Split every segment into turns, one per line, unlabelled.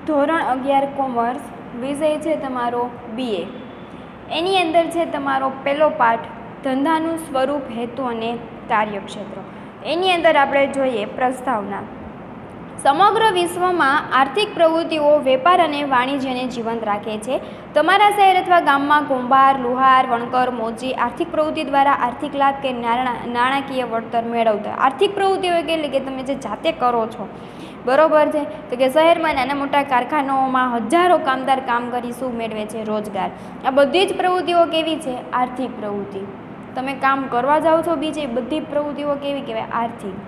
ધોરણ 11 કોમર્સ વિષય છે તમારો BA। એની અંદર છે તમારો પહેલો પાઠ ધંધાનું સ્વરૂપ, હેતુ અને કાર્યક્ષેત્ર। એની અંદર આપણે જોઈએ પ્રસ્તાવના। સમગ્ર વિશ્વમાં આર્થિક પ્રવૃત્તિઓ વેપાર અને વાણિજ્યને જીવંત રાખે છે। તમારા શહેર અથવા ગામમાં કુંભાર, લુહાર, વણકર, મોચી આર્થિક પ્રવૃત્તિ દ્વારા આર્થિક લાભ કે નાણાકીય વળતર મેળવતા। આર્થિક પ્રવૃત્તિઓ એટલે કે તમે જે જાતે કરો છો, બરોબર છે। તો કે શહેરમાં નાના મોટા કારખાનાઓમાં હજારો કામદાર કામ કરી શું મેળવે છે? રોજગાર। આ બધી જ પ્રવૃત્તિઓ કેવી છે? આર્થિક પ્રવૃત્તિ। તમે કામ કરવા જાઓ છો, બીજી બધી પ્રવૃત્તિઓ કેવી કહેવાય? આર્થિક।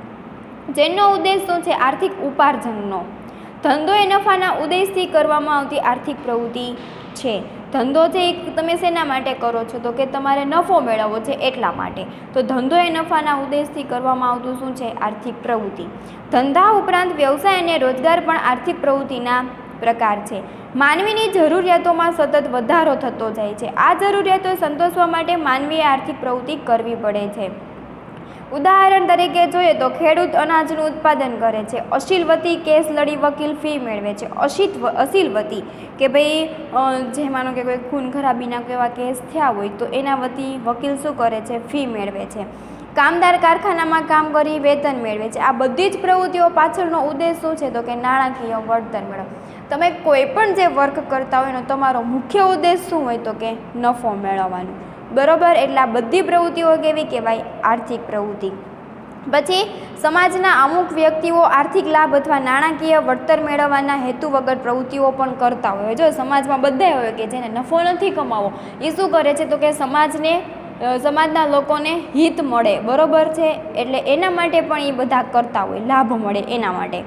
જેનો ઉદ્દેશ શું છે? આર્થિક ઉપાર્જનનો। ધંધો એ નફાના ઉદ્દેશથી કરવામાં આવતી આર્થિક પ્રવૃત્તિ છે। ધંધો છે એ તમે શેના માટે કરો છો? તો કે તમારે નફો મેળવવો છે એટલા માટે। તો ધંધો એ નફાના ઉદ્દેશથી કરવામાં આવતું શું છે? આર્થિક પ્રવૃત્તિ। ધંધા ઉપરાંત વ્યવસાય અને રોજગાર પણ આર્થિક પ્રવૃત્તિના પ્રકાર છે। માનવીની જરૂરિયાતોમાં સતત વધારો થતો જાય છે। આ જરૂરિયાતો સંતોષવા માટે માનવીએ આર્થિક પ્રવૃત્તિ કરવી પડે છે। ઉદાહરણ તરીકે જોઈએ તો ખેડૂત અનાજનું ઉત્પાદન કરે છે, અસીલ વતી કેસ લડી વકીલ ફી મેળવે છે। અસીલ વતી કે ભાઈ જે માનો કે કોઈ ખૂન ખરાબીના કેવા કેસ થયા હોય તો એના વતી વકીલ શું કરે છે? ફી મેળવે છે। કામદાર કારખાનામાં કામ કરી વેતન મેળવે છે। આ બધી જ પ્રવૃત્તિઓ પાછળનો ઉદ્દેશ શું છે? તો કે નાણાકીય વળતર મેળવો। તમે કોઈ પણ જે વર્ક કરતા હોય એનો તમારો મુખ્ય ઉદ્દેશ શું હોય? તો કે નફો મેળવવાનો, બરોબર। એટલે આ બધી પ્રવૃત્તિઓ કેવી કહેવાય? આર્થિક પ્રવૃત્તિ। પછી સમાજના અમુક વ્યક્તિઓ આર્થિક લાભ અથવા નાણાકીય વળતર મેળવવાના હેતુ વગર પ્રવૃત્તિઓ પણ કરતા હોય। જો સમાજમાં બધા હોય કે જેને નફો નથી કમાવો, એ શું કરે છે? તો કે સમાજના લોકોને હિત મળે, બરોબર છે। એટલે એના માટે પણ એ બધા કરતા હોય, લાભ મળે એના માટે।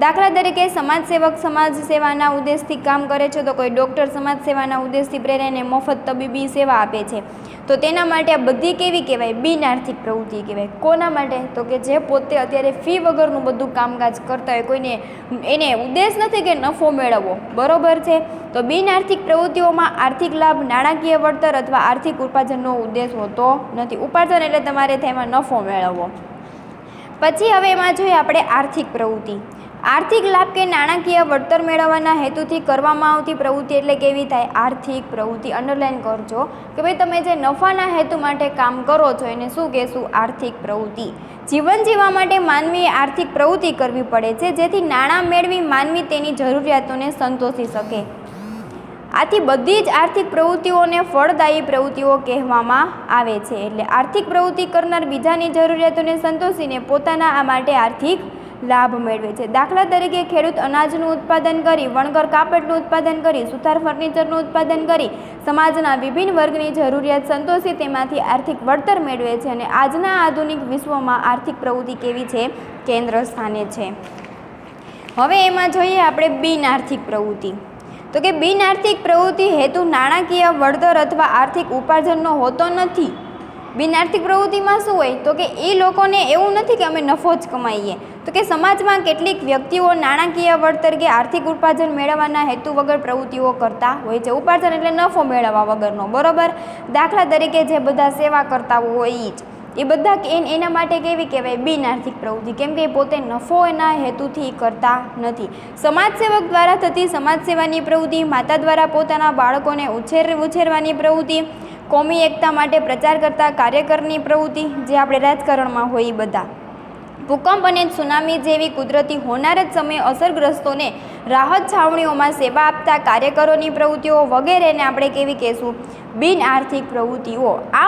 દાખલા તરીકે સમાજસેવક સમાજ સેવાના ઉદ્દેશથી કામ કરે છે, તો કોઈ ડૉક્ટર સમાજ સેવાના ઉદ્દેશથી પ્રેરાઈને મફત તબીબી સેવા આપે છે, તો તેના માટે આ બધી કેવી કહેવાય? બિન આર્થિક પ્રવૃત્તિ કહેવાય। કોના માટે? તો કે જે પોતે અત્યારે ફી વગરનું બધું કામકાજ કરતા હોય, કોઈને એને ઉદ્દેશ નથી કે નફો મેળવવો, બરોબર છે। તો બિન આર્થિક પ્રવૃત્તિઓમાં આર્થિક લાભ, નાણાકીય વળતર અથવા આર્થિક ઉપાર્જનનો ઉદ્દેશ હોતો નથી। ઉપાર્જન એટલે તમારે તેમાં નફો મેળવવો। પછી હવે એમાં જોઈએ આપણે આર્થિક પ્રવૃત્તિ। આર્થિક લાભ કે નાણાકીય વળતર મેળવવાના હેતુથી કરવામાં આવતી પ્રવૃત્તિ એટલે કેવી થાય? આર્થિક પ્રવૃત્તિ। અંડરલાઈન કરજો કે ભાઈ તમે જે નફાના હેતુ માટે કામ કરો છો એને શું કહેશું? આર્થિક પ્રવૃત્તિ। જીવન જીવવા માટે માનવીએ આર્થિક પ્રવૃત્તિ કરવી પડે છે, જેથી નાણાં મેળવી માનવી તેની જરૂરિયાતોને સંતોષી શકે। આથી બધી જ આર્થિક પ્રવૃત્તિઓને ફળદાયી પ્રવૃત્તિઓ કહેવામાં આવે છે। એટલે આર્થિક પ્રવૃત્તિ કરનાર બીજાની જરૂરિયાતોને સંતોષીને પોતાના આ માટે આર્થિક લાભ મેળવે છે। દાખલા તરીકે ખેડૂત અનાજનું ઉત્પાદન કરી, વણકર કાપડનું ઉત્પાદન કરી, સુથાર ફર્નિચરનું ઉત્પાદન કરી સમાજના વિભિન્ન વર્ગની જરૂરિયાત સંતોષી તેમાંથી આર્થિક વળતર મેળવે છે। અને આજના આધુનિક વિશ્વમાં આર્થિક પ્રવૃત્તિ કેવી છે? કેન્દ્ર સ્થાને છે। હવે એમાં જોઈએ આપણે બિન આર્થિક પ્રવૃત્તિ। તો કે બિન આર્થિક પ્રવૃત્તિ હેતુ નાણાકીય વળતર અથવા આર્થિક ઉપાર્જનનો હોતો નથી। બિન આર્થિક પ્રવૃત્તિમાં શું હોય? તો કે એ લોકોને એવું નથી કે અમે નફો જ કમાઈએ, તો કે સમાજમાં કેટલીક વ્યક્તિઓ નાણાકીય વળતર કે આર્થિક ઉપાર્જન મેળવવાના હેતુ વગર પ્રવૃત્તિઓ કરતા હોય છે। ઉપાર્જન એટલે નફો મેળવવા વગરનો, બરોબર। દાખલા તરીકે જે બધા સેવા કરતા હોય એ બધા એના માટે કેવી કહેવાય? બિન આર્થિક પ્રવૃત્તિ, કેમ કે પોતે નફો એના હેતુથી કરતા નથી। સમાજસેવક દ્વારા થતી સમાજ સેવાની પ્રવૃત્તિ, માતા દ્વારા પોતાના બાળકોને ઉછેરવાની પ્રવૃત્તિ, કોમી એકતા માટે પ્રચાર કરતા કાર્યકરની પ્રવૃત્તિ, જે આપણે રાજકારણમાં હોય એ બધા, ભૂકંપ અને સુનામી જેવી કુદરતી હોનારત સમયે અસરગ્રસ્તોને રાહત છાવણીઓમાં સેવા આપતા કાર્યકરોની પ્રવૃત્તિઓ વગેરેને આપણે કેવી કહેશું? બિન આર્થિક પ્રવૃત્તિઓ। આ